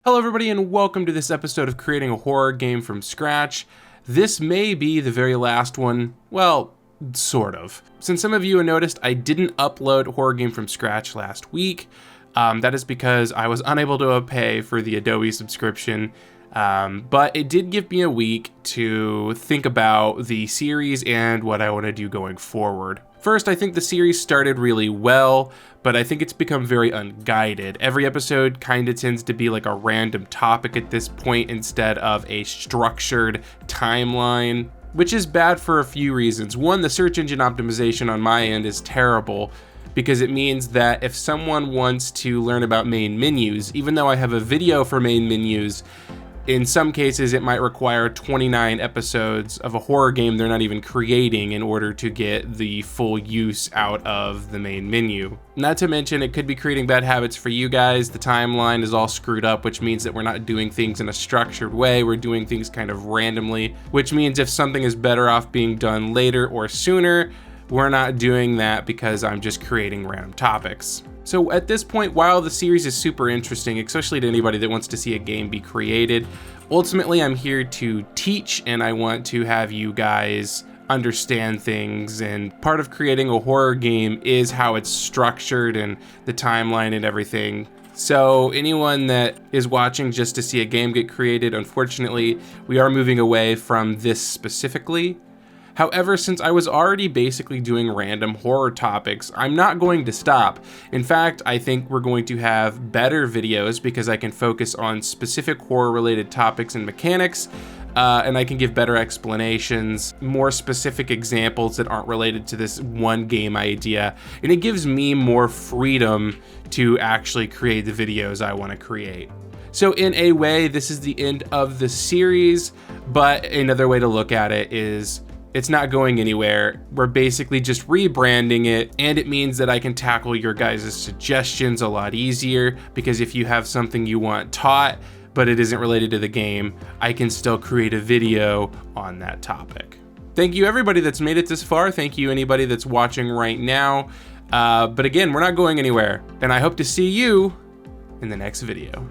Hello everybody and welcome to this episode of creating a horror game from scratch. This may be the very last one, well, sort of. Since some of you have noticed, I didn't upload Horror Game from Scratch last week. That is because I was unable to pay for the Adobe subscription, but it did give me a week to think about the series and what I want to do going forward. First, I think the series started really well, but I think it's become very unguided. Every episode kind of tends to be like a random topic at this point instead of a structured timeline, which is bad for a few reasons. One, the search engine optimization on my end is terrible because it means that if someone wants to learn about main menus, even though I have a video for main menus, in some cases, it might require 29 episodes of a horror game they're not even creating in order to get the full use out of the main menu. Not to mention, it could be creating bad habits for you guys. The timeline is all screwed up, which means that we're not doing things in a structured way. We're doing things kind of randomly, which means if something is better off being done later or sooner, we're not doing that because I'm just creating random topics. So at this point, while the series is super interesting, especially to anybody that wants to see a game be created, ultimately I'm here to teach and I want to have you guys understand things, and part of creating a horror game is how it's structured and the timeline and everything. So anyone that is watching just to see a game get created, unfortunately, we are moving away from this specifically. However, since I was already basically doing random horror topics, I'm not going to stop. In fact, I think we're going to have better videos because I can focus on specific horror-related topics and mechanics, and I can give better explanations, more specific examples that aren't related to this one game idea, and it gives me more freedom to actually create the videos I want to create. So in a way, this is the end of the series, but another way to look at it is it's not going anywhere. We're basically just rebranding it, and it means that I can tackle your guys' suggestions a lot easier, because if you have something you want taught, but it isn't related to the game, I can still create a video on that topic. Thank you everybody that's made it this far. Thank you anybody that's watching right now. But again, we're not going anywhere, and I hope to see you in the next video.